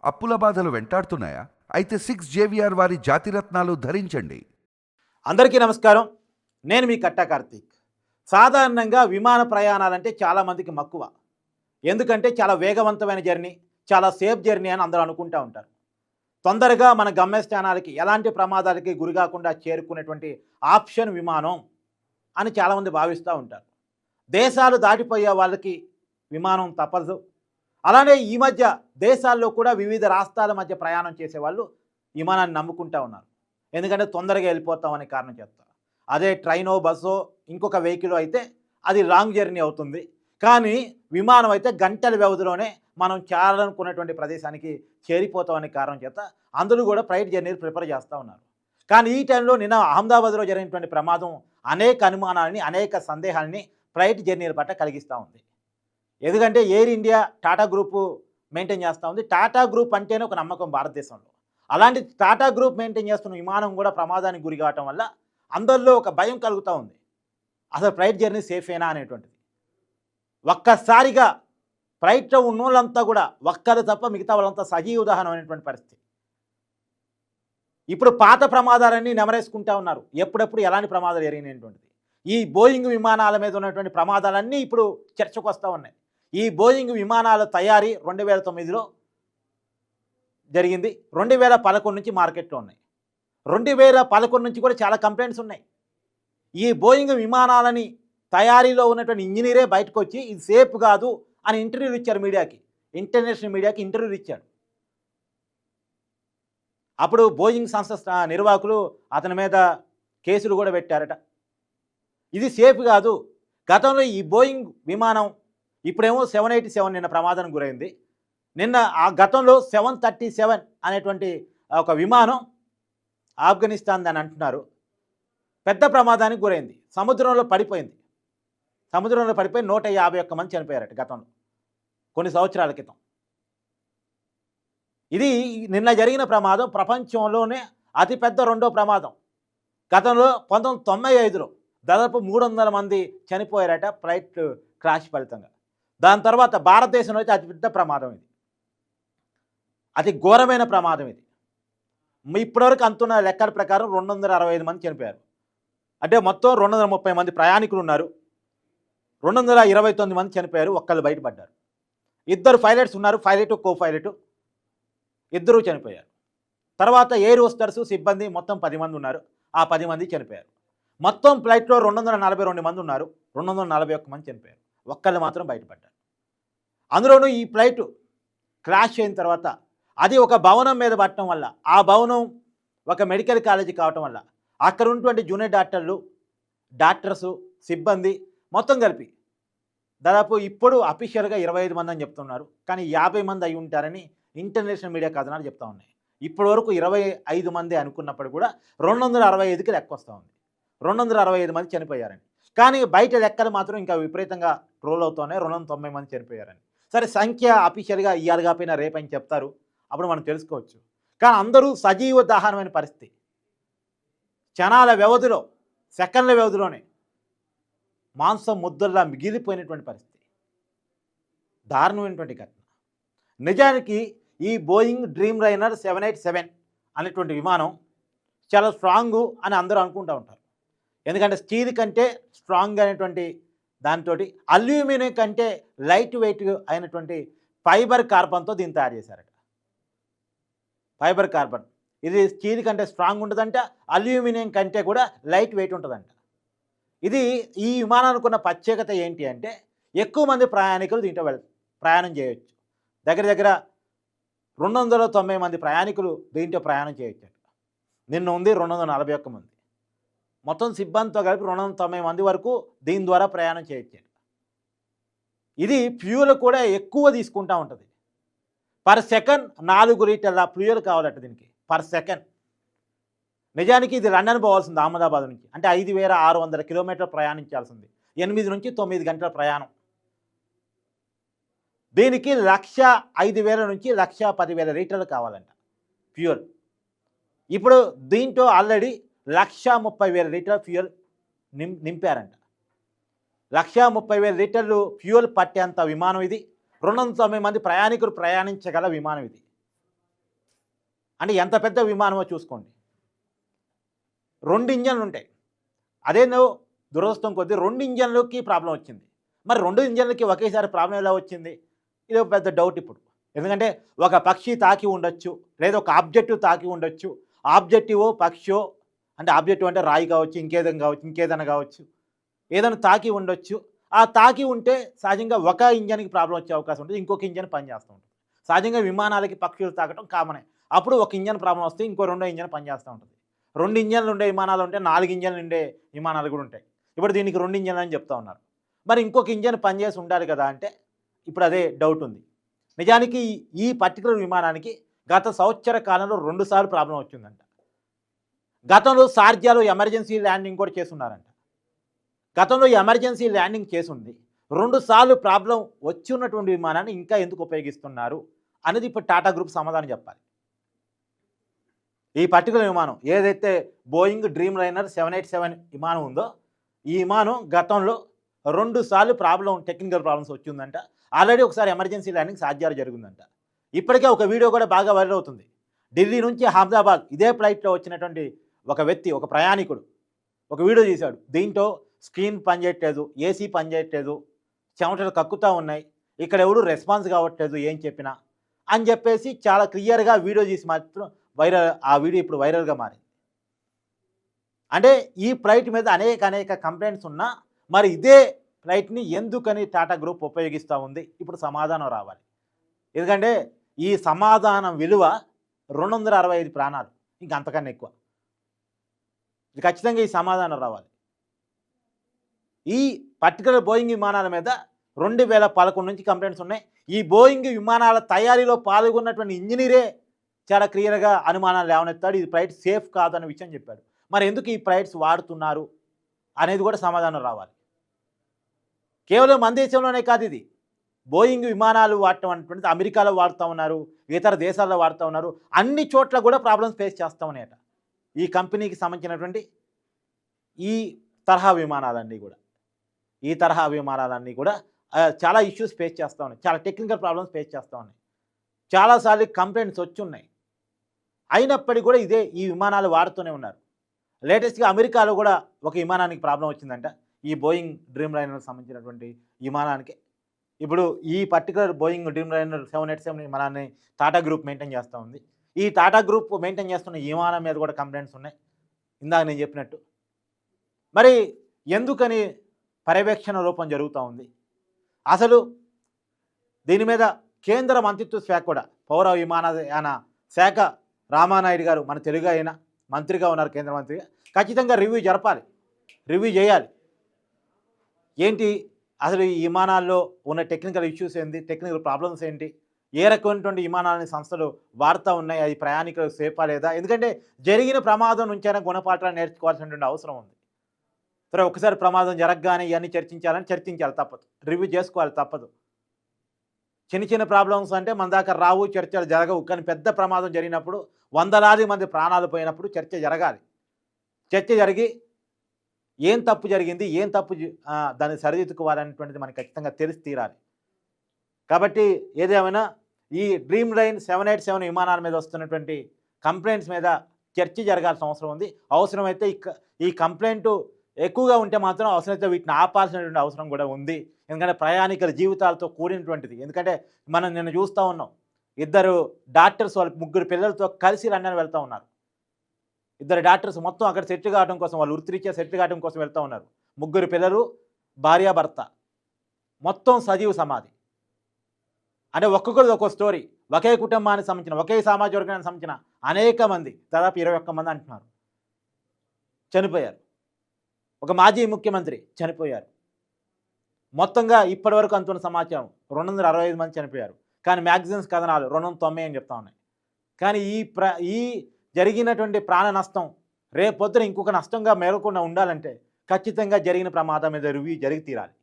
అప్పుల బాధలు వెంటాడుతున్నాయా? అయితే 6 జేవిఆర్ వారి జాతిరత్నాలు ధరించండి. అందరికీ నమస్కారం. నేను మీ కట్టా కార్తీక్. సాధారణంగా విమాన ప్రయాణాలంటే చాలామందికి మక్కువ. ఎందుకంటే చాలా వేగవంతమైన జర్నీ, చాలా సేఫ్ జర్నీ అని అందరూ అనుకుంటూ ఉంటారు. తొందరగా మన గమ్యస్థానాలకి ఎలాంటి ప్రమాదాలకి గురి కాకుండా చేరుకునేటువంటి ఆప్షన్ విమానం అని చాలామంది భావిస్తూ ఉంటారు. దేశాలు దాటిపోయే వాళ్ళకి విమానం తప్పదు. అలానే ఈ మధ్య దేశాల్లో కూడా వివిధ రాష్ట్రాల మధ్య ప్రయాణం చేసేవాళ్ళు విమానాన్ని నమ్ముకుంటూ ఉన్నారు. ఎందుకంటే తొందరగా వెళ్ళిపోతామనే కారణం చెప్తారు. అదే ట్రైనో బస్సో ఇంకొక వెహికల్ అయితే అది లాంగ్ జర్నీ అవుతుంది. కానీ విమానం అయితే గంటల వ్యవధిలోనే మనం చేరాలనుకున్నటువంటి ప్రదేశానికి చేరిపోతామనే కారణం చేత అందరూ కూడా ఫ్లైట్ జర్నీలు ప్రిఫర్ చేస్తూ ఉన్నారు. కానీ ఈ టైంలో నిన్న అహ్మదాబాద్లో జరిగినటువంటి ప్రమాదం అనేక అనుమానాలని, అనేక సందేహాలని ఫ్లైట్ జర్నీల పట్ల కలిగిస్తూ ఉంది. ఎందుకంటే air India Tata group maintain చేస్తూ ఉంది. టాటా గ్రూప్ అంటేనే ఒక నమ్మకం భారతదేశంలో. అలాంటి టాటా గ్రూప్ మెయింటైన్ చేస్తున్న విమానం కూడా ప్రమాదానికి గురి కావటం వల్ల అందరిలో ఒక భయం కలుగుతూ ఉంది. అసలు ఫ్లైట్ జర్నీ సేఫేనా అనేటువంటిది. ఒక్కసారిగా ఫ్లైట్లో ఉన్న వాళ్ళంతా కూడా ఒక్కరు తప్ప మిగతా వాళ్ళంతా సజీవ ఉదాహరణ అనేటువంటి పరిస్థితి. ఇప్పుడు పాత ప్రమాదాలన్నీ నెమరేసుకుంటూ ఉన్నారు. ఎప్పుడెప్పుడు ఎలాంటి ప్రమాదాలు జరిగినటువంటిది. ఈ బోయింగ్ విమానాల మీద ఉన్నటువంటి ప్రమాదాలన్నీ ఇప్పుడు చర్చకు వస్తూ ఉన్నాయి. ఈ బోయింగ్ విమానాల తయారీ 2009లో జరిగింది. 2011 నుంచి మార్కెట్లో ఉన్నాయి. 2011 నుంచి కూడా చాలా కంప్లైంట్స్ ఉన్నాయి. ఈ బోయింగ్ విమానాలని తయారీలో ఉన్నటువంటి ఇంజనీరే బయటకు వచ్చి ఇది సేఫ్ కాదు అని ఇంటర్వ్యూలు ఇచ్చారు మీడియాకి. ఇంటర్నేషనల్ మీడియాకి ఇంటర్వ్యూలు ఇచ్చాడు. అప్పుడు బోయింగ్ సంస్థ నిర్వాహకులు అతని మీద కేసులు కూడా పెట్టారట. ఇది సేఫ్ కాదు. గతంలో ఈ బోయింగ్ విమానం ఇప్పుడేమో 787 నిన్న ప్రమాదానికి గురైంది. నిన్న ఆ గతంలో 737 అనేటువంటి ఒక విమానం ఆఫ్ఘనిస్తాన్ అని అంటున్నారు. పెద్ద ప్రమాదానికి గురైంది. సముద్రంలో పడిపోయి 151 మంది చనిపోయారట గతంలో, కొన్ని సంవత్సరాల క్రితం. ఇది నిన్న జరిగిన ప్రమాదం ప్రపంచంలోనే అతిపెద్ద రెండో ప్రమాదం. గతంలో 1995లో దాదాపు 300 మంది చనిపోయారట ఫ్లైట్ క్రాష్ ఫలితంగా. దాని తర్వాత భారతదేశంలో అయితే అతిపెద్ద ప్రమాదం ఇది, అతి ఘోరమైన ప్రమాదం ఇది. ఇప్పటివరకు అంతున్న లెక్కల ప్రకారం 265 మంది చనిపోయారు. అంటే మొత్తం 230 మంది ప్రయాణికులు ఉన్నారు. 229 మంది చనిపోయారు, ఒక్కళ్ళు బయటపడ్డారు. 2 పైలట్స్ ఉన్నారు, పైలట్ కో పైలట్, 2 చనిపోయారు. తర్వాత ఎయిర్ హోస్టర్స్ సిబ్బంది మొత్తం 10 మంది ఉన్నారు, ఆ 10 మంది చనిపోయారు. మొత్తం ఫ్లైట్లో 242 మంది ఉన్నారు, 241 మంది చనిపోయారు, ఒక్కళ్ళు మాత్రం బయటపడ్డారు. అందులోనూ ఈ ఫ్లైట్ క్రాష్ అయిన తర్వాత అది ఒక భవనం మీద పడటం వల్ల, ఆ భవనం ఒక మెడికల్ కాలేజీ కావటం వల్ల అక్కడ ఉన్నటువంటి జూనియర్ డాక్టర్సు సిబ్బంది మొత్తం కలిపి దాదాపు ఇప్పుడు అఫీషియల్గా 25 మంది అని చెప్తున్నారు. కానీ 50 మంది అయి ఉంటారని ఇంటర్నేషనల్ మీడియా కథనాలు చెప్తా ఉన్నాయి. ఇప్పటి వరకు 25 మంది అనుకున్నప్పుడు కూడా 265కి లెక్క వస్తూ ఉంది. 265 మంది చనిపోయారని. కానీ బయట లెక్కలు మాత్రం ఇంకా విపరీతంగా ట్రోల్ అవుతున్నాయి. 290 మంది చనిపోయారని. సరే, సంఖ్య అఫీషియల్గా ఇవాళ కాకపోయినా రేపని చెప్తారు, అప్పుడు మనం తెలుసుకోవచ్చు. కానీ అందరూ సజీవ దహనమైన పరిస్థితి. క్షణాల వ్యవధిలో, సెకండ్ల వ్యవధిలోనే మాంసం ముద్దల్లా మిగిలిపోయినటువంటి పరిస్థితి. దారుణమైనటువంటి ఘటన. నిజానికి ఈ బోయింగ్ డ్రీమ్ లైనర్ 787 అనేటువంటి విమానం చాలా స్ట్రాంగు అని అందరూ అనుకుంటూ ఉంటారు. ఎందుకంటే స్టీల్ కంటే స్ట్రాంగ్ అయినటువంటి దాంతో అల్యూమినియం కంటే లైట్ వెయిట్ అయినటువంటి ఫైబర్ కార్బన్తో దీన్ని తయారు చేశారట. ఫైబర్ కార్బన్ ఇది స్టీల్ కంటే స్ట్రాంగ్ ఉంటుందంట, అల్యూమినియం కంటే కూడా లైట్ వెయిట్ ఉంటుందంట. ఇది ఈ విమానానికి ఉన్న ప్రత్యేకత ఏంటి అంటే ఎక్కువ మంది ప్రయాణికులు దీంట్లో ప్రయాణం చేయవచ్చు. దగ్గర దగ్గర 290 మంది ప్రయాణికులు దీంట్లో ప్రయాణం చేయొచ్చు. నిన్న ఉంది 241 మంది. మొత్తం సిబ్బందితో కలిపి 290 మంది వరకు దీని ద్వారా ప్రయాణం చేయొచ్చు. ఇది ఫ్యూయల్ కూడా ఎక్కువ తీసుకుంటూ ఉంటుంది. పర్ సెకండ్ 4 లీటర్ల ఫ్యూయల్ కావాలట దీనికి, పర్ సెకండ్. నిజానికి ఇది లండన్ పోవాల్సింది అహ్మదాబాద్ నుంచి. అంటే 5600 కిలోమీటర్లు ప్రయాణించాల్సింది. 8 నుంచి 9 గంటల ప్రయాణం. దీనికి 1,05,000 నుంచి 1,10,000 లీటర్లు కావాలంట ఫ్యూయల్. ఇప్పుడు దీంట్లో ఆల్రెడీ 1,30,000 లీటర్ల ఫ్యూయల్ నింపారంట. 1,30,000 లీటర్లు ఫ్యూయల్ పట్టేంత విమానం ఇది. 290 మంది ప్రయాణికులు ప్రయాణించగల విమానం ఇది. అంటే ఎంత పెద్ద విమానమో చూసుకోండి. 2 ఇంజన్లు ఉంటాయి. అదేందో దురదృష్టం కొద్దీ 2 ఇంజన్లకి ప్రాబ్లం వచ్చింది. మరి 2 ఇంజన్లకి ఒకేసారి ప్రాబ్లం ఎలా వచ్చింది? ఇది ఒక పెద్ద డౌట్ ఇప్పుడు. ఎందుకంటే ఒక పక్షి తాకి ఉండొచ్చు, లేదా ఒక ఆబ్జెక్టివ్ తాకి ఉండొచ్చు. ఆబ్జెక్టివో పక్షో, అంటే ఆబ్జెక్టివ్ అంటే రాయి కావచ్చు, ఇంకేదైనా కావచ్చు, ఏదైనా తాకి ఉండొచ్చు. ఆ తాకి ఉంటే సహజంగా ఒక ఇంజన్కి ప్రాబ్లం వచ్చే అవకాశం ఉంటుంది, ఇంకొక ఇంజన్ పనిచేస్తూ ఉంటుంది. సహజంగా విమానాలకి పక్షులు తాకటం కామనే. అప్పుడు ఒక ఇంజన్ ప్రాబ్లం వస్తే ఇంకో రెండో ఇంజన్ పనిచేస్తూ ఉంటుంది. 2 ఇంజన్లు ఉండే విమానాలు ఉంటే 4 ఇంజన్లు ఉండే విమానాలు కూడా ఉంటాయి. ఇప్పుడు దీనికి 2 ఇంజన్లు అని చెప్తా ఉన్నారు. మరి ఇంకొక ఇంజన్ పనిచేసి ఉండాలి కదా అంటే ఇప్పుడు అదే డౌట్ ఉంది. నిజానికి ఈ పర్టికులర్ విమానానికి గత సంవత్సర కాలంలో 2 సార్లు ప్రాబ్లం వచ్చిందంట. గతంలో షార్జాలో ఎమర్జెన్సీ ల్యాండింగ్ కూడా చేసున్నారంట. గతంలో ఎమర్జెన్సీ ల్యాండింగ్ చేసుంది. 2 సార్లు ప్రాబ్లం వచ్చి ఉన్నటువంటి విమానాన్ని ఇంకా ఎందుకు ఉపయోగిస్తున్నారు అనేది ఇప్పుడు టాటా గ్రూప్ సమాధానం చెప్పాలి. ఈ పర్టికులర్ విమానం ఏదైతే బోయింగ్ డ్రీమ్ లైనర్ 787 విమానం ఉందో, ఈ విమానం గతంలో 2 సార్లు టెక్నికల్ ప్రాబ్లమ్స్ వచ్చిందంట. ఆల్రెడీ ఒకసారి ఎమర్జెన్సీ ల్యాండింగ్ షార్జాలో జరిగిందంట. ఇప్పటికే ఒక వీడియో కూడా బాగా వైరల్ అవుతుంది. ఢిల్లీ నుంచి అహ్మదాబాద్ ఇదే ఫ్లైట్లో వచ్చినటువంటి ఒక వ్యక్తి, ఒక ప్రయాణికుడు ఒక వీడియో తీశాడు. దీంట్లో స్క్రీన్ పనిచేయట్లేదు, ఏసీ పనిచేయట్లేదు, చెమటలు కక్కుతూ ఉన్నాయి, ఇక్కడ ఎవరు రెస్పాన్స్ కావట్లేదు ఏం చెప్పినా అని చెప్పేసి చాలా క్లియర్గా వీడియో తీసి మాత్రం ఆ వీడియో ఇప్పుడు వైరల్గా మారింది. అంటే ఈ ఫ్లైట్ మీద అనేక కంప్లైంట్స్ ఉన్నా మరి ఇదే ఫ్లైట్ని ఎందుకని టాటా గ్రూప్ ఉపయోగిస్తూ ఉంది? ఇప్పుడు సమాధానం రావాలి. ఎందుకంటే ఈ సమాధానం విలువ 265 ప్రాణాలు, ఇంకా అంతకన్నా ఎక్కువ. ఇది ఖచ్చితంగా ఈ సమాధానం రావాలి. ఈ పర్టికులర్ బోయింగ్ విమానాల మీద 2011 నుంచి కంప్లైంట్స్ ఉన్నాయి. ఈ బోయింగ్ విమానాల తయారీలో పాల్గొన్నటువంటి ఇంజనీరే చాలా క్లియర్గా అనుమానాలు లేవనెత్తాడు. ఇది ఫ్లైట్ సేఫ్ కాదన్న విషయం చెప్పాడు. మరి ఎందుకు ఈ ఫ్లైట్స్ వాడుతున్నారు అనేది కూడా సమాధానం రావాలి. కేవలం మన దేశంలోనే కాదు, ఇది బోయింగ్ విమానాలు వాడటం అనేటువంటిది అమెరికాలో వాడుతూ ఉన్నారు, ఇతర దేశాల్లో వాడుతూ ఉన్నారు. అన్ని చోట్ల కూడా ప్రాబ్లమ్స్ ఫేస్ చేస్తూ ఉన్నాయట ఈ కంపెనీకి సంబంధించినటువంటి ఈ తరహా విమానాలన్నీ కూడా చాలా ఇష్యూస్ ఫేస్ చేస్తూ ఉన్నాయి, చాలా టెక్నికల్ ప్రాబ్లమ్స్ ఫేస్ చేస్తూ ఉన్నాయి. చాలాసార్లు కంప్లైంట్స్ వచ్చి ఉన్నాయి. అయినప్పటికీ కూడా ఈ విమానాలు వాడుతూనే ఉన్నారు. లేటెస్ట్గా అమెరికాలో కూడా ఒక విమానానికి ప్రాబ్లం వచ్చిందంట. ఈ బోయింగ్ డ్రీమ్ లైనర్కి సంబంధించినటువంటి విమానానికి ఇప్పుడు ఈ పర్టికులర్ బోయింగ్ డ్రీమ్ లైనర్ 787 విమానాన్ని టాటా గ్రూప్ మెయింటైన్ చేస్తూ ఉంది. ఈ టాటా గ్రూప్ మెయింటైన్ చేస్తున్న ఈ విమానం మీద కూడా కంప్లైంట్స్ ఉన్నాయి ఇందాక నేను చెప్పినట్టు. మరి ఎందుకని పర్యవేక్షణ లోపం జరుగుతూ ఉంది? అసలు దీని మీద కేంద్ర మంత్రిత్వ శాఖ కూడా, పౌర విమానయాన శాఖ రామానాయుడు గారు మన తెలుగు అయినా మంత్రిగా ఉన్నారు, కేంద్ర మంత్రిగా, ఖచ్చితంగా రివ్యూ జరపాలి, రివ్యూ చేయాలి. ఏంటి అసలు ఈ విమానాల్లో ఉన్న టెక్నికల్ ఇష్యూస్ ఏంటి, టెక్నికల్ ప్రాబ్లమ్స్ ఏంటి, ఏ రకమైనటువంటి విమానాలని సంస్థలు వాడుతూ ఉన్నాయి, అది ప్రయాణికులకు సేఫా లేదా? ఎందుకంటే జరిగిన ప్రమాదం నుంచైనా గుణపాఠాలు నేర్చుకోవాల్సినటువంటి అవసరం ఉంది. సరే, ఒకసారి ప్రమాదం జరగగానే ఇవన్నీ చర్చించాలి, తప్పదు, రివ్యూ చేసుకోవాలి, తప్పదు. చిన్న ప్రాబ్లమ్స్ అంటే మన దాకా రావు, చర్చలు జరగవు. కానీ పెద్ద ప్రమాదం జరిగినప్పుడు, వందలాది మంది ప్రాణాలు పోయినప్పుడు చర్చ జరగాలి. చర్చ జరిగి ఏం తప్పు జరిగింది, దాన్ని సరిదిద్దుకోవాలనేటువంటిది మనకి ఖచ్చితంగా తెలిసి తీరాలి. కాబట్టి ఏదేమైనా ఈ డ్రీమ్ లైన్ 787 విమానాల మీద వస్తున్నటువంటి కంప్లైంట్స్ మీద చర్చ జరగాల్సిన అవసరం ఉంది. అవసరమైతే ఈ కంప్లైంట్ ఎక్కువగా ఉంటే మాత్రం అవసరమైతే వీటిని ఆపాల్సినటువంటి అవసరం కూడా ఉంది. ఎందుకంటే ప్రయాణికుల జీవితాలతో కూడినటువంటిది. ఎందుకంటే మనం నిన్న చూస్తూ ఉన్నాం, 2 డాక్టర్స్ వాళ్ళ 3 పిల్లలతో కలిసి లండన్ వెళ్తూ ఉన్నారు. 2 డాక్టర్స్ మొత్తం అక్కడ సెటిల్ కావడం కోసం, వాళ్ళు వృత్తిరీత్యా సెటిల్ కావడం కోసం వెళ్తూ ఉన్నారు. 3 పిల్లలు, భార్యాభర్త, మొత్తం సజీవ సమాధి. అంటే ఒక్కొక్కరిది ఒక్కో స్టోరీ. ఒకే కుటుంబానికి సంబంధించిన, ఒకే సామాజిక వర్గానికి సంబంధించిన అనేక మంది, దాదాపు 21 మంది అంటున్నారు, చనిపోయారు. ఒక మాజీ ముఖ్యమంత్రి చనిపోయారు. మొత్తంగా ఇప్పటివరకు అంతున్న సమాచారం 265 మంది చనిపోయారు. కానీ మ్యాగజైన్స్ కథనాలు 290 అని చెప్తా ఉన్నాయి. కానీ ఈ జరిగినటువంటి ప్రాణ నష్టం రేపొద్దున ఇంకొక నష్టంగా మేలకుండా ఉండాలంటే ఖచ్చితంగా జరిగిన ప్రమాదం మీద రివ్యూ జరిగి తీరాలి.